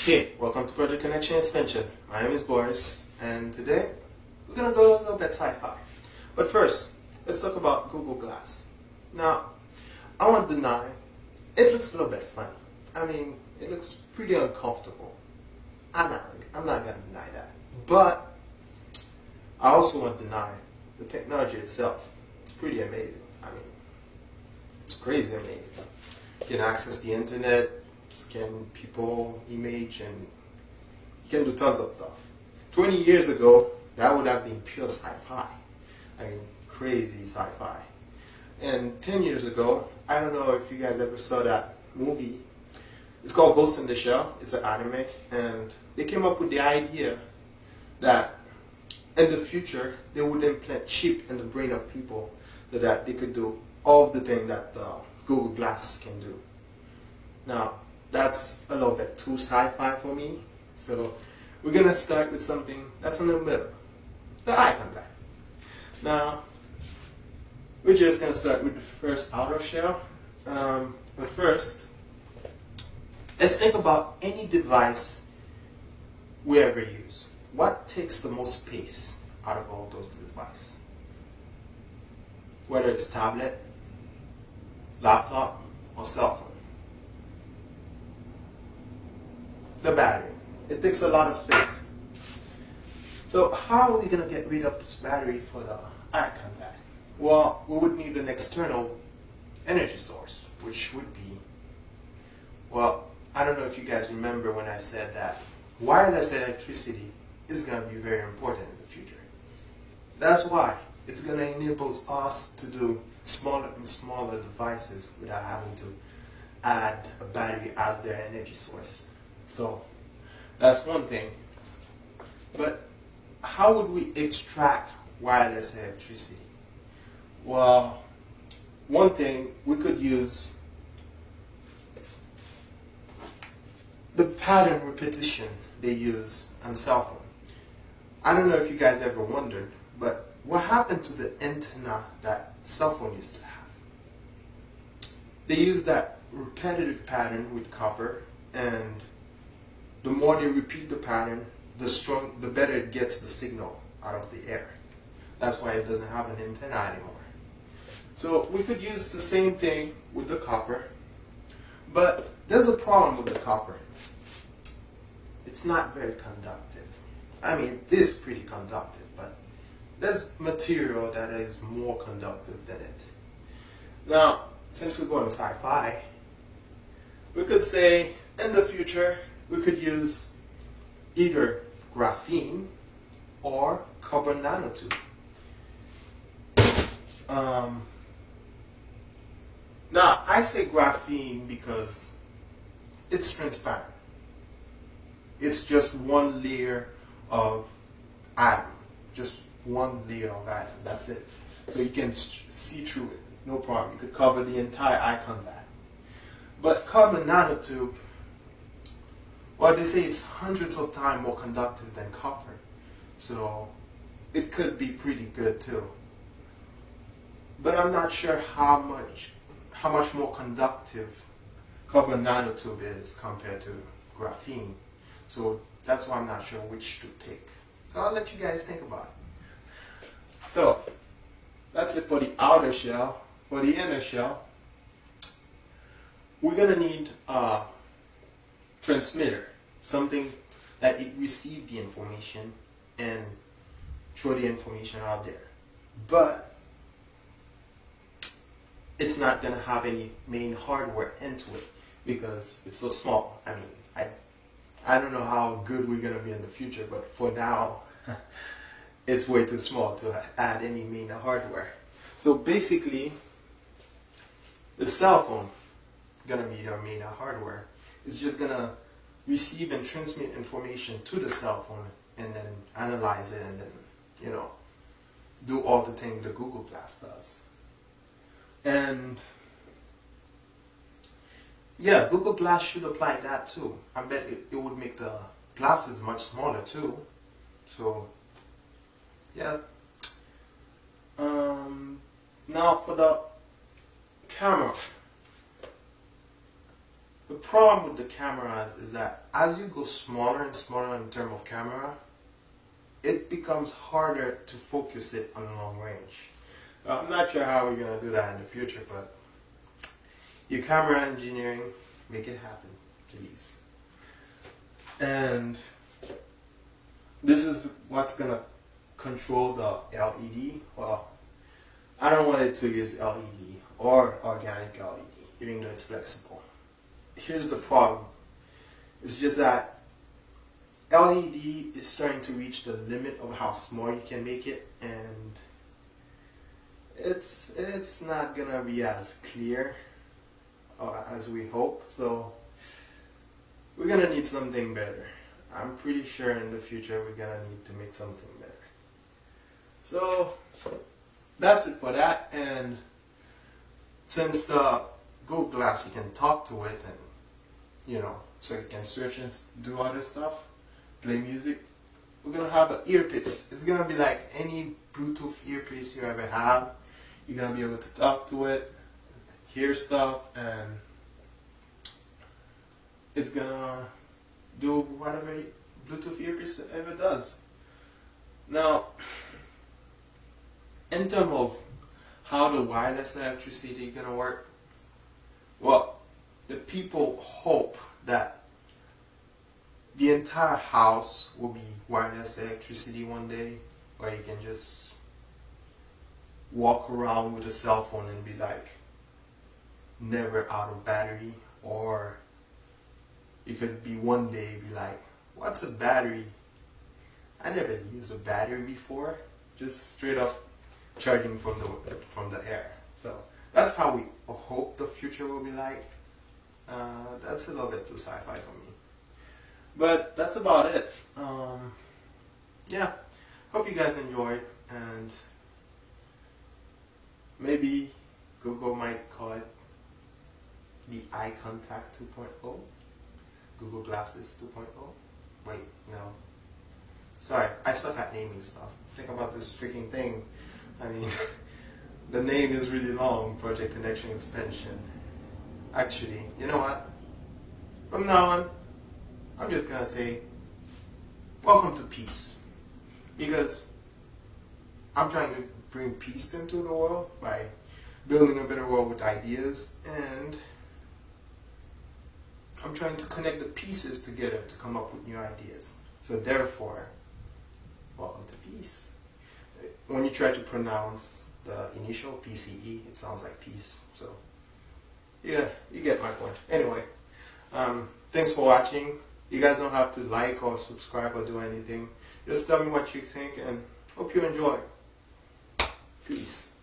Hey, welcome to Project Connection Expansion. My name is Boris, and today we're gonna go a little bit sci-fi. But first, let's talk about Google Glass. Now, I won't deny, it looks a little bit fun. I mean, it looks pretty uncomfortable. I'm not gonna deny that. But I also won't deny the technology itself. It's pretty amazing. I mean, it's crazy amazing. You can access the internet, scan people, image, and you can do tons of stuff. 20 years ago, that would have been pure sci-fi. I mean, crazy sci-fi. And 10 years ago, I don't know if you guys ever saw that movie. It's called Ghost in the Shell. It's an anime, and they came up with the idea that in the future, they would implant chip in the brain of people so that they could do all of the things that Google Glass can do. Now, that's a little bit too sci-fi for me, so we're going to start with something that's in the middle, the eye contact. Now, we're just going to start with the first outer shell, but first, let's think about any device we ever use. What takes the most space out of all those devices? Whether it's tablet, laptop, or cell phone. The battery. It takes a lot of space. So how are we going to get rid of this battery for the eye contact? Well, we would need an external energy source, which would be, well, I don't know if you guys remember when I said that wireless electricity is going to be very important in the future. That's why it's going to enable us to do smaller and smaller devices without having to add a battery as their energy source. So that's one thing. But how would we extract wireless electricity? Well, one thing, we could use the pattern repetition they use on cell phone. I don't know if you guys ever wondered, but what happened to the antenna that cell phone used to have? They use that repetitive pattern with copper, and the more they repeat the pattern, the better it gets the signal out of the air. That's why it doesn't have an antenna anymore. So we could use the same thing with the copper, but there's a problem with the copper. It's not very conductive. I mean, it is pretty conductive, but there's material that is more conductive than it. Now, since we're going sci-fi, we could say in the future we could use either graphene or carbon nanotube. Now, I say graphene because it's transparent. It's just one layer of atom, just one layer of atom, that's it. So you can see through it, no problem. You could cover the entire eye contact. But carbon nanotube, well, they say it's hundreds of times more conductive than copper, so it could be pretty good too. But I'm not sure how much more conductive carbon nanotube is compared to graphene. So that's why I'm not sure which to pick. So I'll let you guys think about it. So that's it for the outer shell. For the inner shell, we're going to need a transmitter, something that it receives the information and throw the information out there. But it's not going to have any main hardware into it because it's so small. I mean, I don't know how good we're going to be in the future, but for now, it's way too small to add any main hardware. So basically, the cell phone is going to be our main hardware. It's just going to receive and transmit information to the cell phone and then analyze it and then, you know, do all the things the Google Glass does. And yeah, Google Glass should apply that too. I bet it would make the glasses much smaller too. So, yeah. Now for the camera. The problem with the cameras is that as you go smaller and smaller in terms of camera, it becomes harder to focus it on long range. I'm not sure how we're going to do that in the future, but your camera engineering, make it happen, please. And this is what's going to control the LED. Well, I don't want it to use LED or organic LED, even though it's flexible. Here's the problem. It's just that LED is starting to reach the limit of how small you can make it, and it's not gonna be as clear as we hope. So we're gonna need something better. I'm pretty sure in the future we're gonna need to make something better. So that's it for that. And since the Google Glass, you can talk to it, and so you can search and do other stuff, play music, we're gonna have an earpiece. It's gonna be like any Bluetooth earpiece you ever have. You're gonna be able to talk to it, hear stuff, and it's gonna do whatever Bluetooth earpiece ever does. Now, in terms of how the wireless electricity is gonna work, well, the people hope that the entire house will be wireless electricity one day, where you can just walk around with a cell phone and be like never out of battery. Or you could be one day be like, what's a battery? I never used a battery before. Just straight up charging from the air. So that's how we hope the future will be like. That's a little bit too sci-fi for me, but that's about it. Yeah, hope you guys enjoyed, and maybe Google might call it the Eye Contact 2.0, Google Glasses 2.0. Wait, no. Sorry, I suck at naming stuff. Think about this freaking thing. I mean, the name is really long, Project Connection Expansion. Actually, you know what? From now on, I'm just gonna say, welcome to peace. Because I'm trying to bring peace into the world by building a better world with ideas, and I'm trying to connect the pieces together to come up with new ideas. So therefore, welcome to peace. When you try to pronounce the initial PCE, it sounds like peace. So yeah, you get my point. Anyway, thanks for watching. You guys don't have to like or subscribe or do anything. Just tell me what you think, and hope you enjoy. Peace.